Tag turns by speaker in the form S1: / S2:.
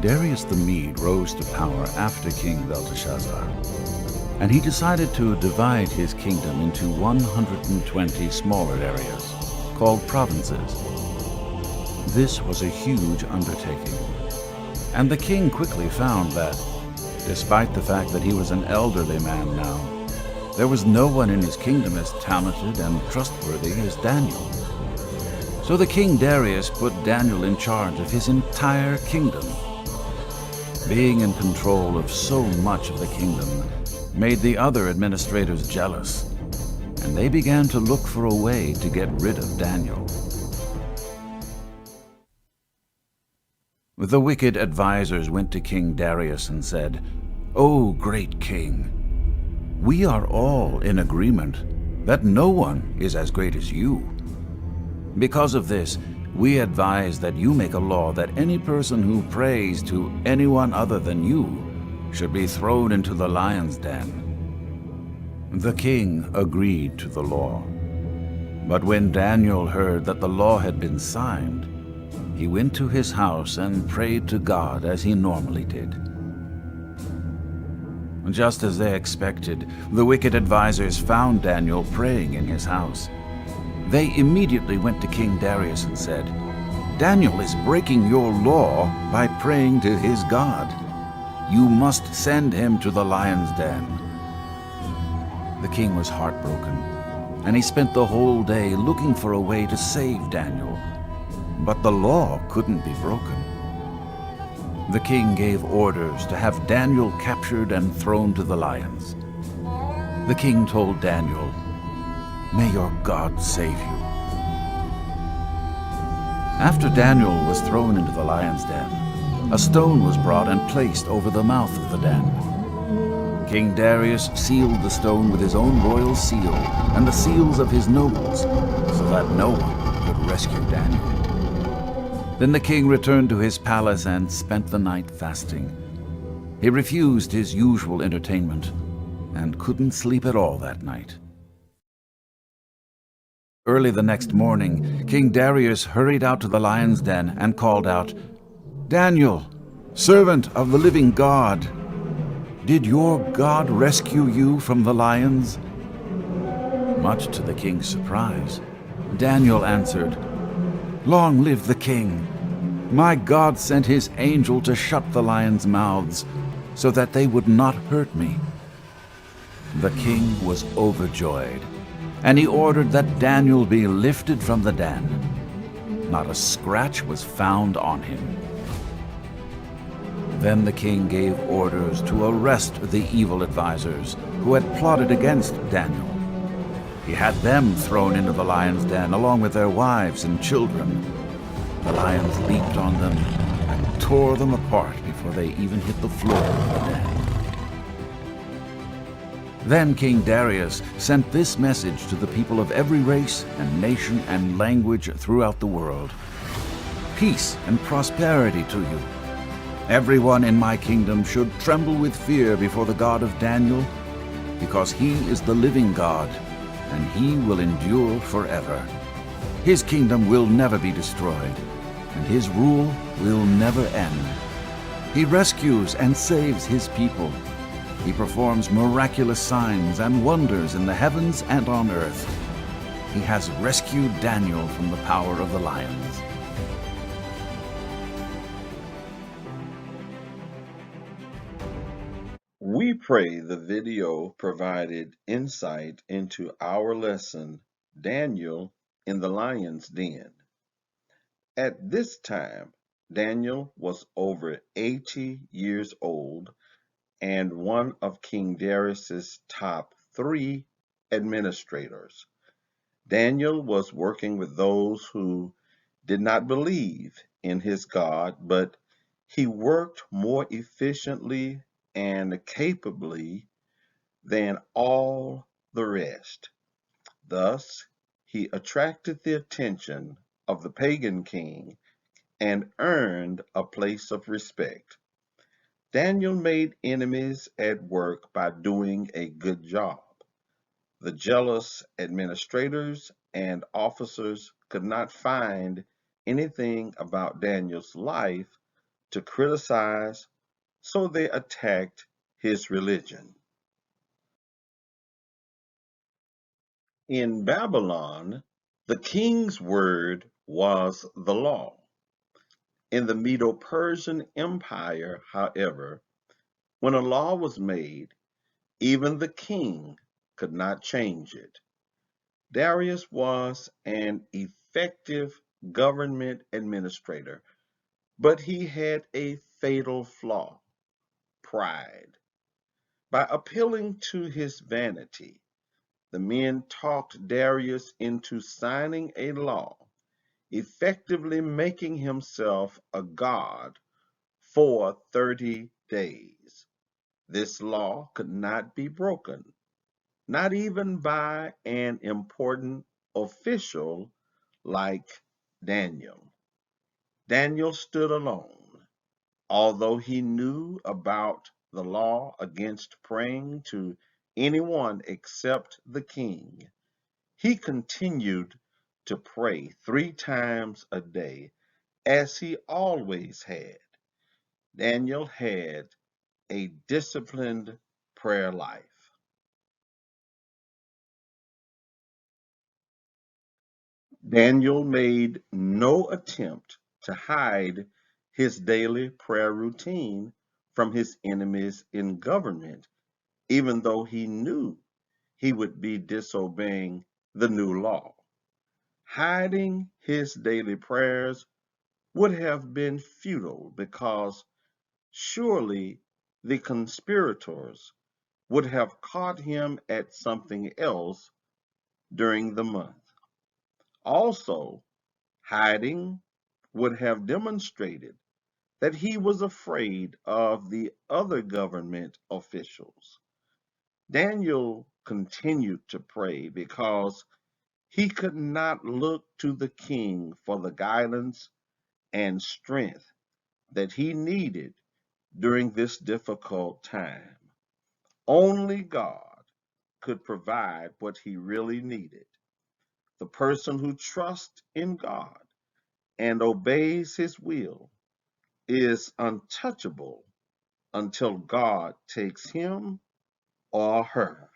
S1: Darius the Mede rose to power after King Belteshazzar, and he decided to divide his kingdom into 120 smaller areas, called provinces. This was a huge undertaking, and the king quickly found that, despite the fact that he was an elderly man now, there was no one in his kingdom as talented and trustworthy as Daniel. So the king Darius put Daniel in charge of his entire kingdom. Being in control of so much of the kingdom made the other administrators jealous, and they began to look for a way to get rid of Daniel. The wicked advisors went to King Darius and said, "O great king, we are all in agreement that no one is as great as you. Because of this, we advise that you make a law that any person who prays to anyone other than you should be thrown into the lion's den." The king agreed to the law. But when Daniel heard that the law had been signed, he went to his house and prayed to God as he normally did. Just as they expected, the wicked advisors found Daniel praying in his house. They immediately went to King Darius and said, "Daniel is breaking your law by praying to his God. You must send him to the lion's den." The king was heartbroken, and he spent the whole day looking for a way to save Daniel. But the law couldn't be broken. The king gave orders to have Daniel captured and thrown to the lions. The king told Daniel, "May your God save you." After Daniel was thrown into the lion's den, a stone was brought and placed over the mouth of the den. King Darius sealed the stone with his own royal seal and the seals of his nobles, so that no one could rescue Daniel. Then the king returned to his palace and spent the night fasting. He refused his usual entertainment and couldn't sleep at all that night. Early the next morning, King Darius hurried out to the lion's den and called out, "Daniel, servant of the living God, did your God rescue you from the lions?" Much to the king's surprise, Daniel answered, "Long live the king! My God sent his angel to shut the lions' mouths so that they would not hurt me." The king was overjoyed, and he ordered that Daniel be lifted from the den. Not a scratch was found on him. Then the king gave orders to arrest the evil advisors who had plotted against Daniel. He had them thrown into the lion's den along with their wives and children. The lions leaped on them and tore them apart before they even hit the floor of the den. Then King Darius sent this message to the people of every race and nation and language throughout the world: "Peace and prosperity to you. Everyone in my kingdom should tremble with fear before the God of Daniel, because he is the living God, and he will endure forever. His kingdom will never be destroyed, and his rule will never end. He rescues and saves his people. He performs miraculous signs and wonders in the heavens and on earth. He has rescued Daniel from the power of the lions."
S2: We pray the video provided insight into our lesson, Daniel in the Lion's Den. At this time, Daniel was over 80 years old and one of King Darius's top 3 administrators. Daniel was working with those who did not believe in his God, but he worked more efficiently and capably than all the rest. Thus, he attracted the attention of the pagan king and earned a place of respect. Daniel made enemies at work by doing a good job. The jealous administrators and officers could not find anything about Daniel's life to criticize, so they attacked his religion. In Babylon, the king's word was the law. In the Medo-Persian Empire, however, when a law was made, even the king could not change it. Darius was an effective government administrator, but he had a fatal flaw: pride. By appealing to his vanity, the men talked Darius into signing a law, effectively making himself a god for 30 days. This law could not be broken, not even by an important official like Daniel. Daniel stood alone. Although he knew about the law against praying to anyone except the king, he continued to pray 3 times a day, as he always had. Daniel had a disciplined prayer life. Daniel made no attempt to hide his daily prayer routine from his enemies in government, even though he knew he would be disobeying the new law. Hiding his daily prayers would have been futile, because surely the conspirators would have caught him at something else during the month. Also, hiding would have demonstrated that he was afraid of the other government officials. Daniel continued to pray because he could not look to the king for the guidance and strength that he needed during this difficult time. Only God could provide what he really needed. The person who trusts in God and obeys his will is untouchable until God takes him or her.